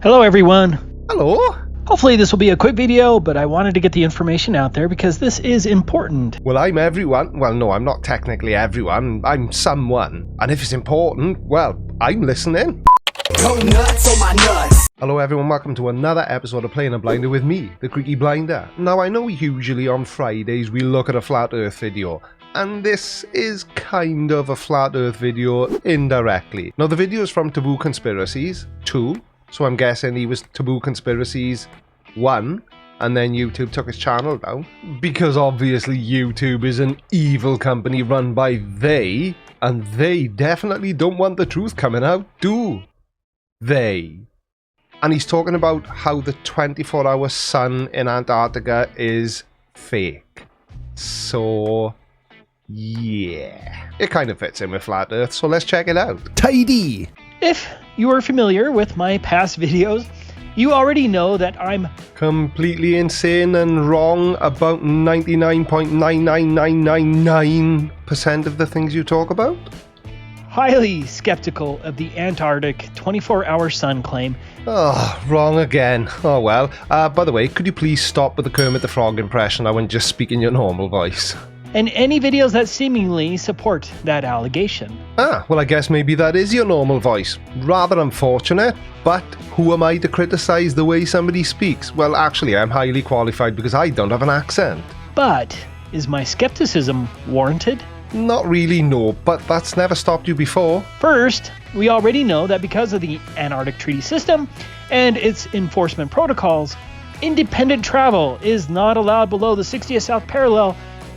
Hello everyone. Hello. Hopefully this will be a quick video, but I wanted to get the information out there because this is important. Well, I'm everyone. Well, no, I'm not technically everyone. I'm someone. And if it's important, well, I'm listening. Go nuts on my nuts. Hello everyone, welcome to another episode of Playing a Blinder with me, the Creaky Blinder. Now, I know usually on Fridays we look at a flat earth video, and this is kind of a flat earth video indirectly. Now, the video is from Taboo Conspiracies 2, so I'm guessing he was Taboo Conspiracies 1, and then YouTube took his channel down, because obviously YouTube is an evil company run by they, and they definitely don't want the truth coming out, do they? And he's talking about how the 24-hour sun in Antarctica is fake. So, yeah. It kind of fits in with Flat Earth, so let's check it out. Tidy. If you are familiar with my past videos, you already know that I'm Completely insane and wrong about 99.99999% of the things you talk about? highly skeptical of the Antarctic 24-hour sun claim. Oh, wrong again. Oh well. By the way, could you please stop with the Kermit the Frog impression? I wouldn't just speak in your normal voice. And any videos that seemingly support that allegation. Ah, well I guess maybe that is your normal voice. Rather unfortunate, but who am I to criticize the way somebody speaks? Well, actually I'm highly qualified because I don't have an accent. But is my skepticism warranted? Not really, no, but that's never stopped you before. First, we already know that because of the Antarctic Treaty System and its enforcement protocols, independent travel is not allowed below the 60th south parallel,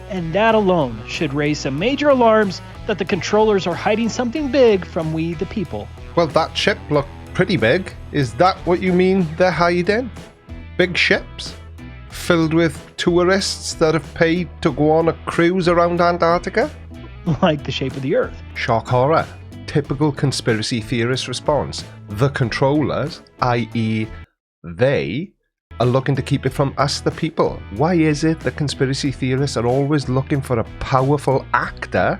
and that alone should raise some major alarms that the controllers are hiding something big from we the people. Well, that ship looked pretty big. Is that what you mean they're hiding? Big ships? Filled with tourists that have paid to go on a cruise around Antarctica? Like the shape of the Earth. Shock horror. Typical conspiracy theorist response. The controllers, i.e. they, are looking to keep it from us the people. Why is it that conspiracy theorists are always looking for a powerful actor,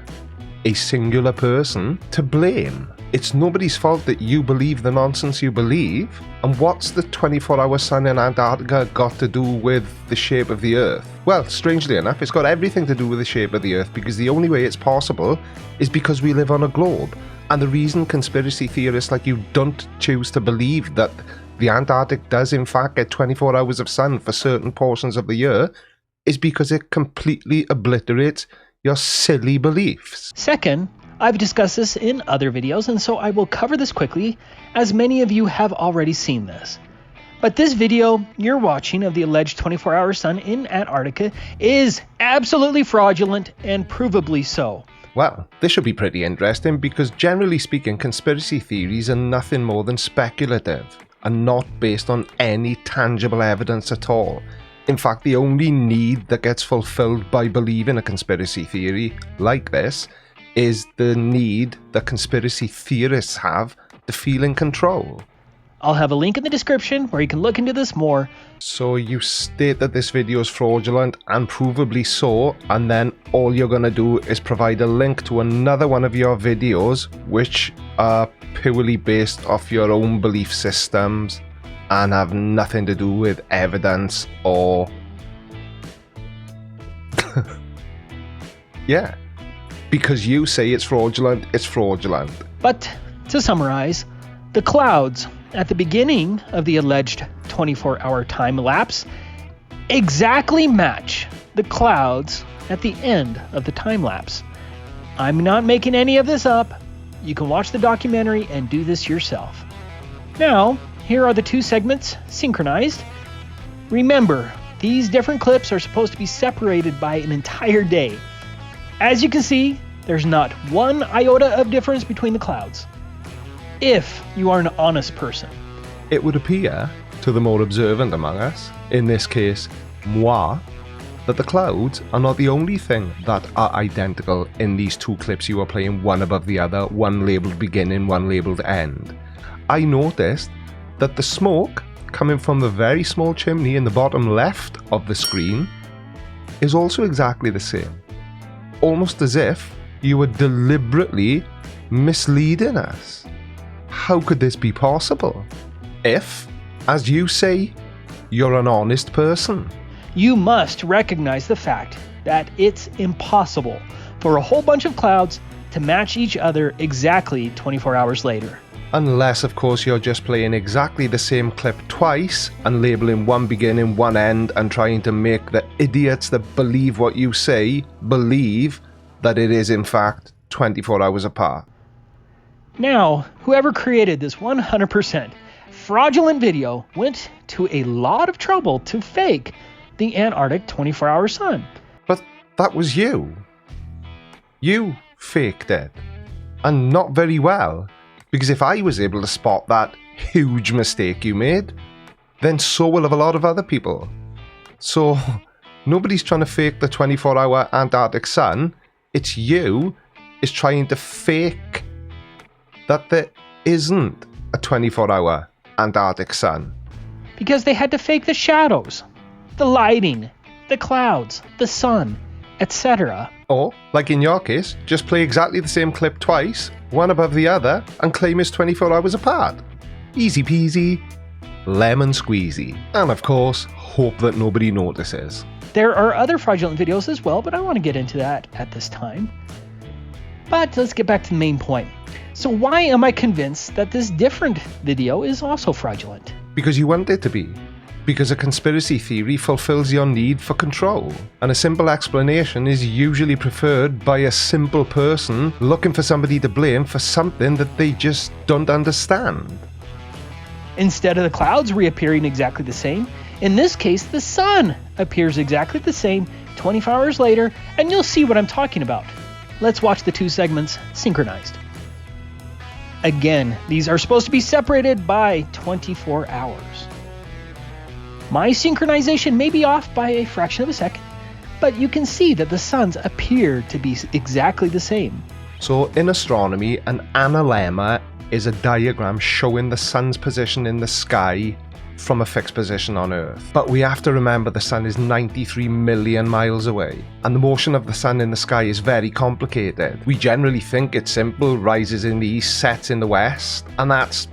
a singular person, to blame? It's nobody's fault that you believe the nonsense you believe. And what's the 24-hour sun in Antarctica got to do with the shape of the Earth? Well, strangely enough, it's got everything to do with the shape of the Earth, because the only way it's possible is because we live on a globe. And the reason conspiracy theorists like you don't choose to believe that the Antarctic does in fact get 24 hours of sun for certain portions of the year is because it completely obliterates your silly beliefs. Second, I've discussed this in other videos, and so I will cover this quickly, as many of you have already seen this. But this video you're watching of the alleged 24-hour sun in Antarctica is absolutely fraudulent, and provably so. Well, this should be pretty interesting because generally speaking, conspiracy theories are nothing more than speculative and not based on any tangible evidence at all. In fact, the only need that gets fulfilled by believing a conspiracy theory like this is the need that conspiracy theorists have to feel in control. I'll have a link in the description where you can look into this more. So you state that this video is fraudulent, and provably so, and then all you're gonna do is provide a link to another one of your videos which are purely based off your own belief systems and have nothing to do with evidence or... yeah. Because you say it's fraudulent, it's fraudulent. But to summarize, the clouds at the beginning of the alleged 24-hour time lapse exactly match the clouds at the end of the time lapse. I'm not making any of this up. You can watch the documentary and do this yourself. Now, here are the two segments synchronized. Remember, these different clips are supposed to be separated by an entire day. As you can see, there's not one iota of difference between the clouds. If you are an honest person. It would appear, to the more observant among us, in this case, moi, that the clouds are not the only thing that are identical in these two clips you are playing one above the other, one labelled beginning, one labelled end. I noticed that the smoke coming from the very small chimney in the bottom left of the screen is also exactly the same. Almost as if you were deliberately misleading us. How could this be possible? If, as you say, you're an honest person. You must recognize the fact that it's impossible for a whole bunch of clouds to match each other exactly 24 hours later. Unless, of course, you're just playing exactly the same clip twice and labeling one beginning, one end, and trying to make the idiots that believe what you say believe that it is in fact 24 hours apart. Now, whoever created this 100% fraudulent video went to a lot of trouble to fake the Antarctic 24-hour sun. But that was you. You faked it. And not very well. Because if I was able to spot that huge mistake you made, then so will have a lot of other people. So, nobody's trying to fake the 24-hour Antarctic sun. It's you is trying to fake that there isn't a 24-hour Antarctic sun. Because they had to fake the shadows, the lighting, the clouds, the sun, etc. Or, like in your case, just play exactly the same clip twice, one above the other, and claim it's 24 hours apart. Easy peasy, lemon squeezy. And of course, hope that nobody notices. There are other fraudulent videos as well, but I don't want to get into that at this time. But let's get back to the main point. So why am I convinced that this different video is also fraudulent? Because you want it to be. Because a conspiracy theory fulfills your need for control, and a simple explanation is usually preferred by a simple person looking for somebody to blame for something that they just don't understand. Instead of the clouds reappearing exactly the same, in this case the sun appears exactly the same 24 hours later, and you'll see what I'm talking about. Let's watch the two segments synchronized. Again, these are supposed to be separated by 24 hours. My synchronization may be off by a fraction of a second, but you can see that the suns appear to be exactly the same. So in astronomy, an analemma is a diagram showing the sun's position in the sky from a fixed position on Earth. But we have to remember the sun is 93 million miles away, and the motion of the sun in the sky is very complicated. We generally think it's simple, rises in the east, sets in the west, and that's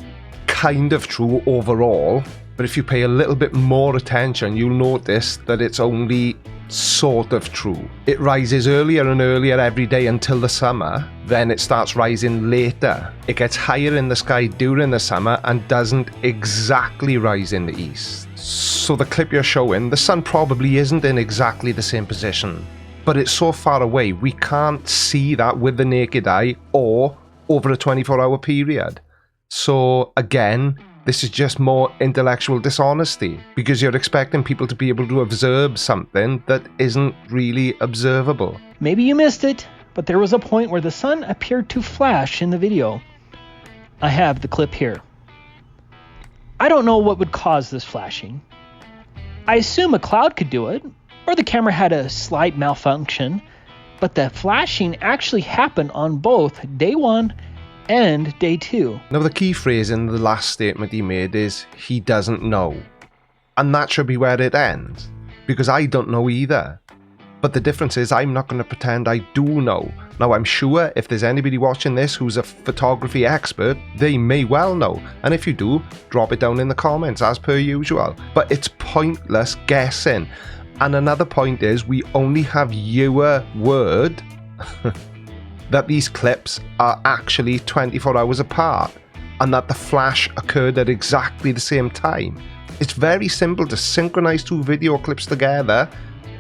kind of true overall. But if you pay a little bit more attention, you'll notice that it's only sort of true. It rises earlier and earlier every day until the summer, then it starts rising later. It gets higher in the sky during the summer and doesn't exactly rise in the east. So the clip you're showing, the sun probably isn't in exactly the same position. But it's so far away, we can't see that with the naked eye or over a 24-hour period. So again, this is just more intellectual dishonesty, because you're expecting people to be able to observe something that isn't really observable. Maybe you missed it, but there was a point where the sun appeared to flash in the video. I have the clip here. I don't know what would cause this flashing. I assume a cloud could do it, or the camera had a slight malfunction, but the flashing actually happened on both day 1 and day 2. Now the key phrase in the last statement he made is, he doesn't know. And that should be where it ends, because I don't know either. But the difference is I'm not going to pretend I do know. Now I'm sure if there's anybody watching this who's a photography expert, they may well know. And if you do, drop it down in the comments as per usual. But it's pointless guessing. And another point is, we only have your word that these clips are actually 24 hours apart and that the flash occurred at exactly the same time. It's very simple to synchronize two video clips together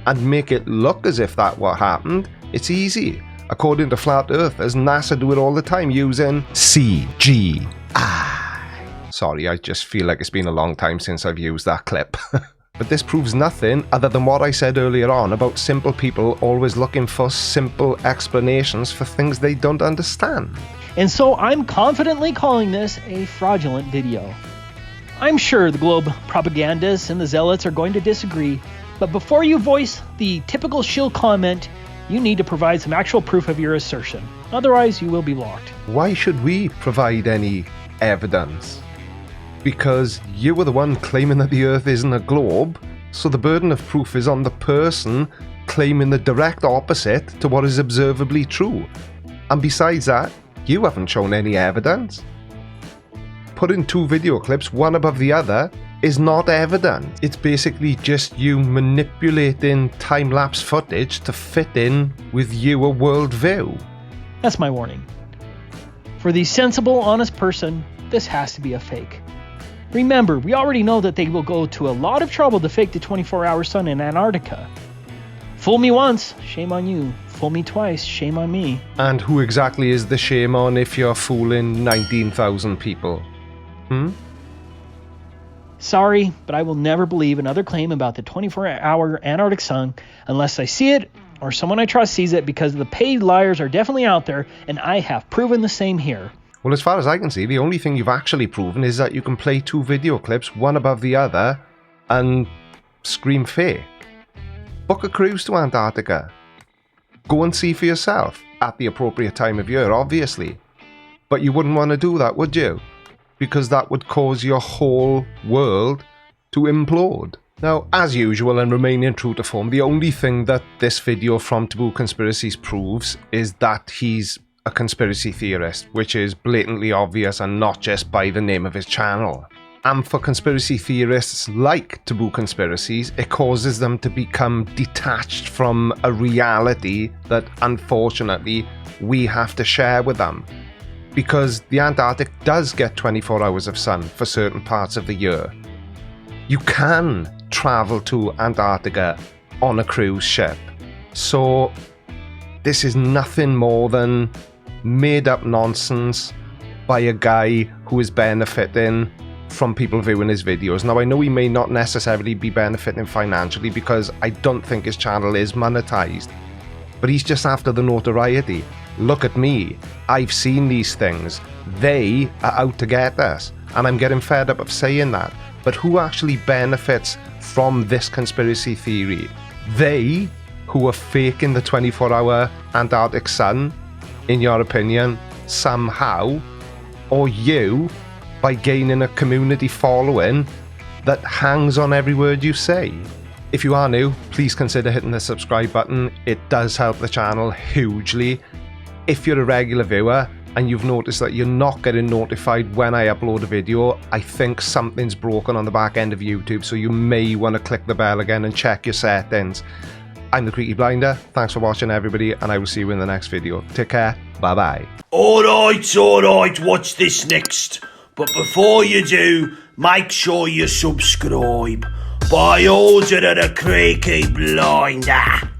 and make it look as if that what happened. It's easy. According to Flat Earthers, NASA do it all the time using CGI. Sorry, I just feel like it's been a long time since I've used that clip. But this proves nothing other than what I said earlier on about simple people always looking for simple explanations for things they don't understand. And so I'm confidently calling this a fraudulent video. I'm sure the globe propagandists and the zealots are going to disagree, but before you voice the typical shill comment, you need to provide some actual proof of your assertion. Otherwise, you will be blocked. Why should we provide any evidence? Because you were the one claiming that the Earth isn't a globe, so the burden of proof is on the person claiming the direct opposite to what is observably true. And besides that, you haven't shown any evidence. Putting two video clips one above the other is not evident. It's basically just you manipulating time-lapse footage to fit in with your worldview. That's my warning. For the sensible, honest person, this has to be a fake. Remember, we already know that they will go to a lot of trouble to fake the 24-hour sun in Antarctica. Fool me once, shame on you. Fool me twice, shame on me. And who exactly is the shame on if you're fooling 19,000 people? Sorry, but I will never believe another claim about the 24-hour Antarctic sun unless I see it or someone I trust sees it, because the paid liars are definitely out there, and I have proven the same here. Well, as far as I can see, the only thing you've actually proven is that you can play two video clips, one above the other, and scream fake. Book a cruise to Antarctica. Go and see for yourself, at the appropriate time of year, obviously. But you wouldn't want to do that, would you? Because that would cause your whole world to implode. Now, as usual, and remaining true to form, the only thing that this video from Taboo Conspiracies proves is that he's a conspiracy theorist, which is blatantly obvious and not just by the name of his channel. And for conspiracy theorists like Taboo Conspiracies, it causes them to become detached from a reality that, unfortunately, we have to share with them. Because the Antarctic does get 24 hours of sun for certain parts of the year. You can travel to Antarctica on a cruise ship. So this is nothing more than made up nonsense by a guy who is benefiting from people viewing his videos. Now, I know he may not necessarily be benefiting financially because I don't think his channel is monetized, but he's just after the notoriety. Look at me, I've seen these things, they are out to get us, and I'm getting fed up of saying that. But who actually benefits from this conspiracy theory? They who are faking the 24-hour Antarctic sun, in your opinion, somehow, or you, by gaining a community following that hangs on every word you say. If you are new, please consider hitting the subscribe button. It does help the channel hugely. If you're a regular viewer and you've noticed that you're not getting notified when I upload a video, I think something's broken on the back end of YouTube, so you may want to click the bell again and check your settings. I'm the Creaky Blinder. Thanks for watching, everybody, and I will see you in the next video. Take care. Bye-bye. Alright, watch this next. But before you do, make sure you subscribe by order of the Creaky Blinder.